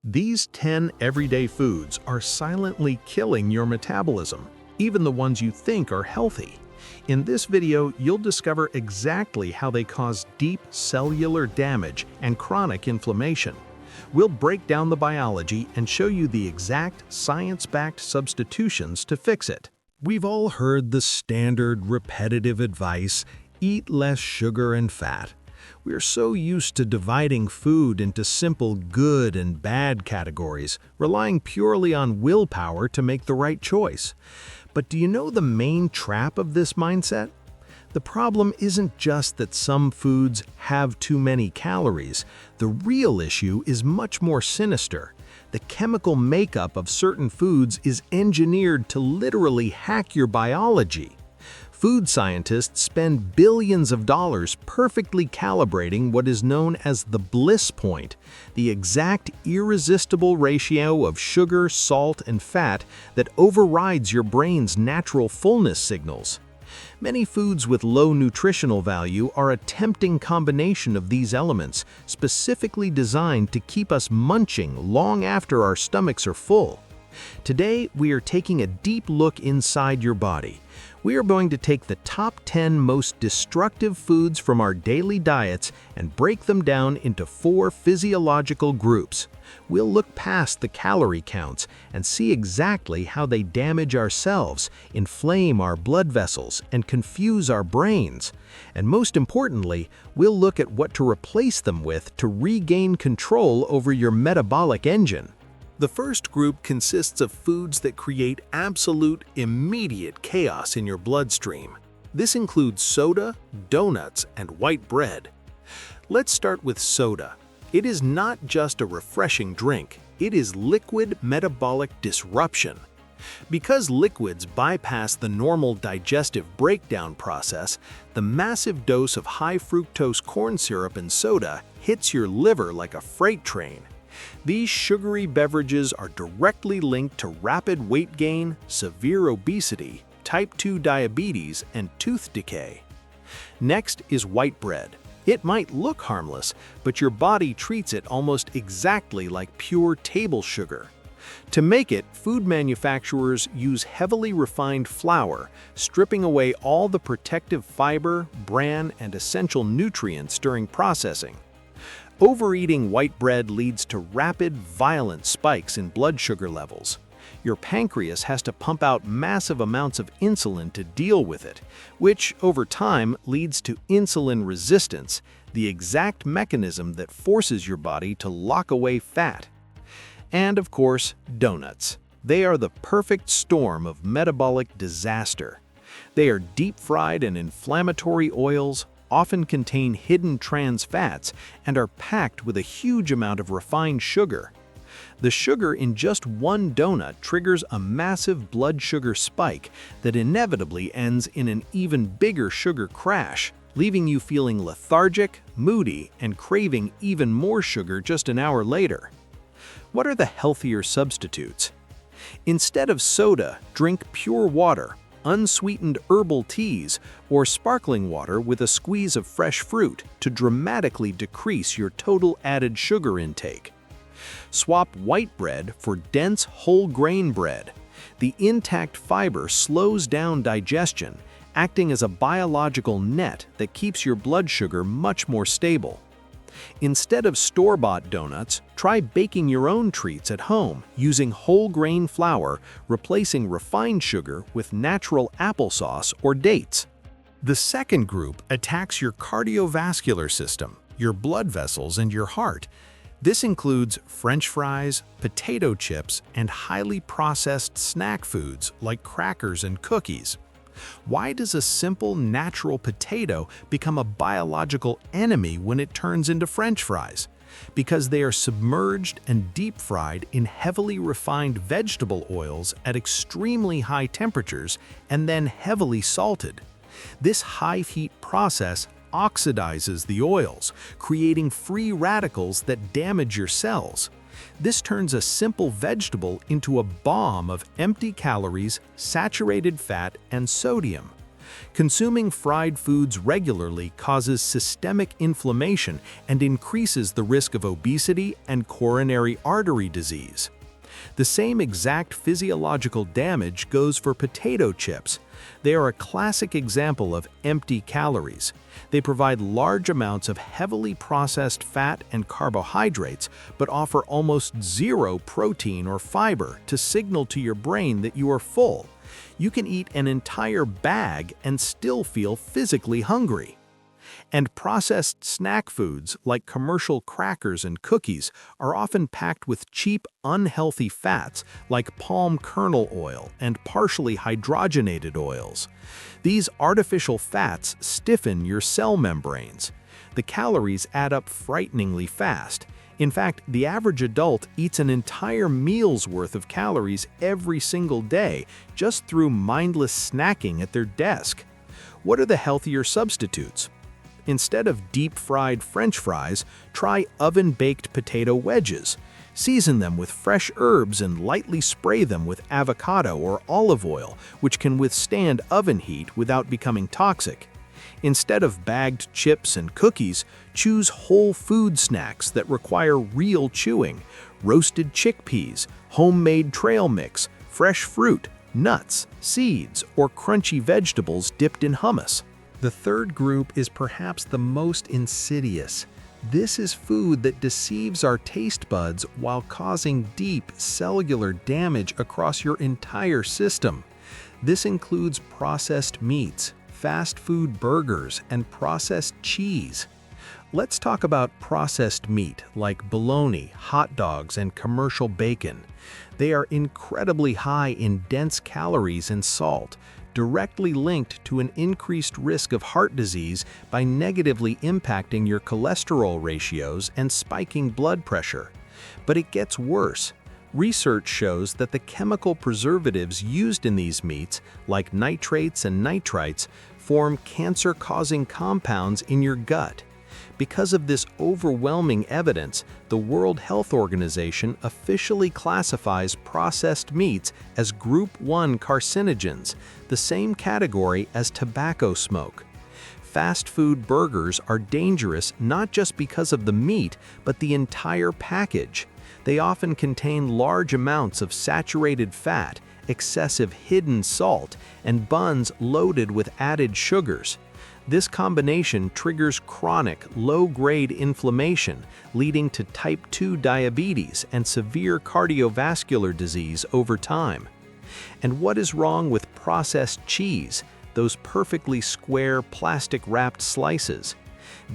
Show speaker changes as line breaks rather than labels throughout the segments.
These 10 everyday foods are silently killing your metabolism, even the ones you think are healthy. In this video, you'll discover exactly how they cause deep cellular damage and chronic inflammation. We'll break down the biology and show you the exact science-backed substitutions to fix it. We've all heard the standard repetitive advice, eat less sugar and fat. We're so used to dividing food into simple good and bad categories, relying purely on willpower to make the right choice. But do you know the main trap of this mindset? The problem isn't just that some foods have too many calories. The real issue is much more sinister. The chemical makeup of certain foods is engineered to literally hack your biology. Food scientists spend billions of dollars perfectly calibrating what is known as the bliss point, the exact irresistible ratio of sugar, salt, and fat that overrides your brain's natural fullness signals. Many foods with low nutritional value are a tempting combination of these elements, specifically designed to keep us munching long after our stomachs are full. Today, we are taking a deep look inside your body. We are going to take the top 10 most destructive foods from our daily diets and break them down into 4 physiological groups. We'll look past the calorie counts and see exactly how they damage our cells, inflame our blood vessels, and confuse our brains. And most importantly, we'll look at what to replace them with to regain control over your metabolic engine. The first group consists of foods that create absolute, immediate chaos in your bloodstream. This includes soda, donuts, and white bread. Let's start with soda. It is not just a refreshing drink, it is liquid metabolic disruption. Because liquids bypass the normal digestive breakdown process, the massive dose of high-fructose corn syrup in soda hits your liver like a freight train. These sugary beverages are directly linked to rapid weight gain, severe obesity, type 2 diabetes, and tooth decay. Next is white bread. It might look harmless, but your body treats it almost exactly like pure table sugar. To make it, food manufacturers use heavily refined flour, stripping away all the protective fiber, bran, and essential nutrients during processing. Overeating white bread leads to rapid, violent spikes in blood sugar levels. Your pancreas has to pump out massive amounts of insulin to deal with it, which, over time, leads to insulin resistance, the exact mechanism that forces your body to lock away fat. And, of course, donuts. They are the perfect storm of metabolic disaster. They are deep-fried in inflammatory oils, often contain hidden trans fats, and are packed with a huge amount of refined sugar. The sugar in just one donut triggers a massive blood sugar spike that inevitably ends in an even bigger sugar crash, leaving you feeling lethargic, moody, and craving even more sugar just an hour later. What are the healthier substitutes? Instead of soda, drink pure water, unsweetened herbal teas, or sparkling water with a squeeze of fresh fruit to dramatically decrease your total added sugar intake. Swap white bread for dense whole grain bread. The intact fiber slows down digestion, acting as a biological net that keeps your blood sugar much more stable. Instead of store-bought donuts, try baking your own treats at home using whole grain flour, replacing refined sugar with natural applesauce or dates. The second group attacks your cardiovascular system, your blood vessels, and your heart. This includes French fries, potato chips, and highly processed snack foods like crackers and cookies. Why does a simple, natural potato become a biological enemy when it turns into French fries? Because they are submerged and deep-fried in heavily refined vegetable oils at extremely high temperatures and then heavily salted. This high-heat process oxidizes the oils, creating free radicals that damage your cells. This turns a simple vegetable into a bomb of empty calories, saturated fat, and sodium. Consuming fried foods regularly causes systemic inflammation and increases the risk of obesity and coronary artery disease. The same exact physiological damage goes for potato chips. They are a classic example of empty calories. They provide large amounts of heavily processed fat and carbohydrates, but offer almost zero protein or fiber to signal to your brain that you are full. You can eat an entire bag and still feel physically hungry. And processed snack foods like commercial crackers and cookies are often packed with cheap, unhealthy fats like palm kernel oil and partially hydrogenated oils. These artificial fats stiffen your cell membranes. The calories add up frighteningly fast. In fact, the average adult eats an entire meal's worth of calories every single day just through mindless snacking at their desk. What are the healthier substitutes? Instead of deep-fried French fries, try oven-baked potato wedges. Season them with fresh herbs and lightly spray them with avocado or olive oil, which can withstand oven heat without becoming toxic. Instead of bagged chips and cookies, choose whole food snacks that require real chewing: roasted chickpeas, homemade trail mix, fresh fruit, nuts, seeds, or crunchy vegetables dipped in hummus. The third group is perhaps the most insidious. This is food that deceives our taste buds while causing deep cellular damage across your entire system. This includes processed meats, fast food burgers, and processed cheese. Let's talk about processed meat like bologna, hot dogs, and commercial bacon. They are incredibly high in dense calories and salt, directly linked to an increased risk of heart disease by negatively impacting your cholesterol ratios and spiking blood pressure. But it gets worse. Research shows that the chemical preservatives used in these meats, like nitrates and nitrites, form cancer-causing compounds in your gut. Because of this overwhelming evidence, the World Health Organization officially classifies processed meats as Group 1 carcinogens, the same category as tobacco smoke. Fast food burgers are dangerous not just because of the meat, but the entire package. They often contain large amounts of saturated fat, excessive hidden salt, and buns loaded with added sugars. This combination triggers chronic, low-grade inflammation, leading to type 2 diabetes and severe cardiovascular disease over time. And what is wrong with processed cheese, those perfectly square, plastic-wrapped slices?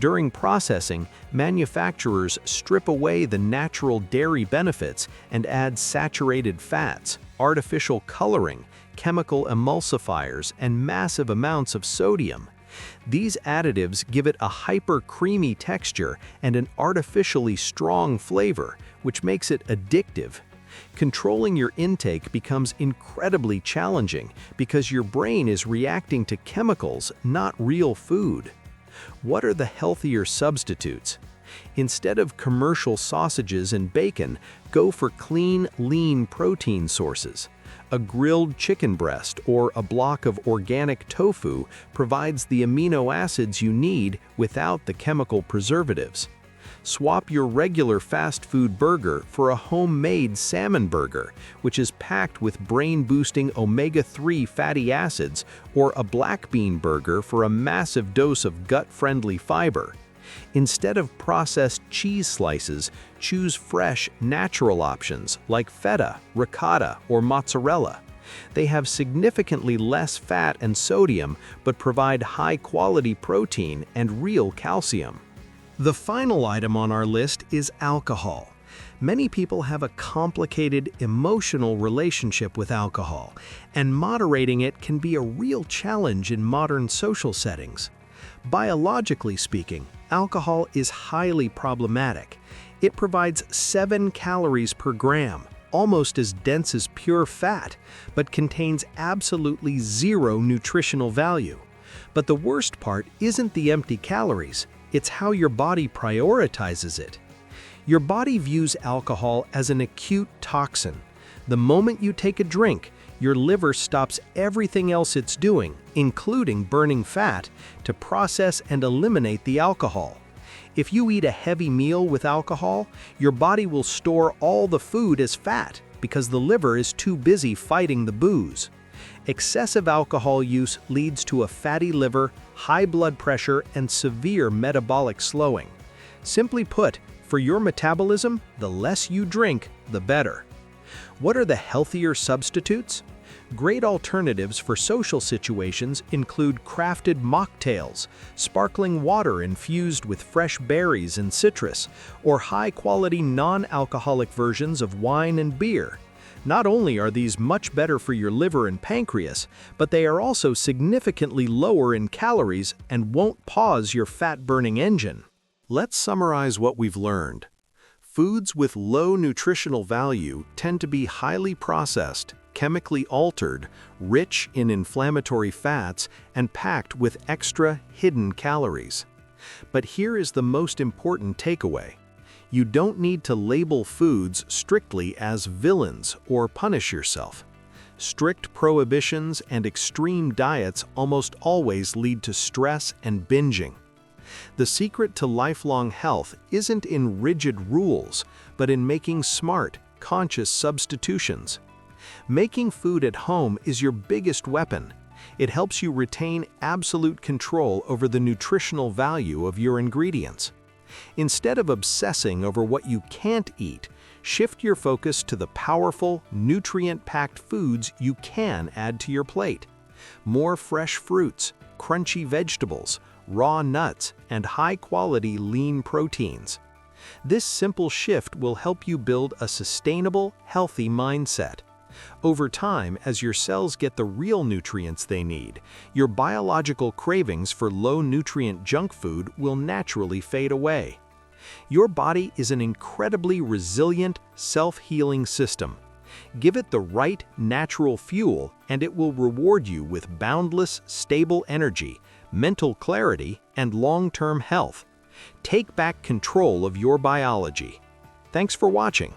During processing, manufacturers strip away the natural dairy benefits and add saturated fats, artificial coloring, chemical emulsifiers, and massive amounts of sodium. These additives give it a hyper-creamy texture and an artificially strong flavor, which makes it addictive. Controlling your intake becomes incredibly challenging because your brain is reacting to chemicals, not real food. What are the healthier substitutes? Instead of commercial sausages and bacon, go for clean, lean protein sources. A grilled chicken breast or a block of organic tofu provides the amino acids you need without the chemical preservatives. Swap your regular fast food burger for a homemade salmon burger, which is packed with brain-boosting omega-3 fatty acids, or a black bean burger for a massive dose of gut-friendly fiber. Instead of processed cheese slices, choose fresh, natural options like feta, ricotta, or mozzarella. They have significantly less fat and sodium, but provide high-quality protein and real calcium. The final item on our list is alcohol. Many people have a complicated emotional relationship with alcohol, and moderating it can be a real challenge in modern social settings. Biologically speaking, alcohol is highly problematic. It provides 7 calories per gram, almost as dense as pure fat, but contains absolutely zero nutritional value. But the worst part isn't the empty calories, it's how your body prioritizes it. Your body views alcohol as an acute toxin. The moment you take a drink, your liver stops everything else it's doing, including burning fat, to process and eliminate the alcohol. If you eat a heavy meal with alcohol, your body will store all the food as fat because the liver is too busy fighting the booze. Excessive alcohol use leads to a fatty liver, high blood pressure, and severe metabolic slowing. Simply put, for your metabolism, the less you drink, the better. What are the healthier substitutes? Great alternatives for social situations include crafted mocktails, sparkling water infused with fresh berries and citrus, or high-quality non-alcoholic versions of wine and beer. Not only are these much better for your liver and pancreas, but they are also significantly lower in calories and won't pause your fat-burning engine. Let's summarize what we've learned. Foods with low nutritional value tend to be highly processed, chemically altered, rich in inflammatory fats, and packed with extra hidden calories. But here is the most important takeaway. You don't need to label foods strictly as villains or punish yourself. Strict prohibitions and extreme diets almost always lead to stress and binging. The secret to lifelong health isn't in rigid rules, but in making smart, conscious substitutions. Making food at home is your biggest weapon. It helps you retain absolute control over the nutritional value of your ingredients. Instead of obsessing over what you can't eat, shift your focus to the powerful, nutrient-packed foods you can add to your plate. More fresh fruits, crunchy vegetables, raw nuts, and high-quality lean proteins. This simple shift will help you build a sustainable, healthy mindset. Over time, as your cells get the real nutrients they need, your biological cravings for low-nutrient junk food will naturally fade away. Your body is an incredibly resilient, self-healing system. Give it the right, natural fuel, and it will reward you with boundless, stable energy, mental clarity, and long-term health. Take back control of your biology. Thanks for watching.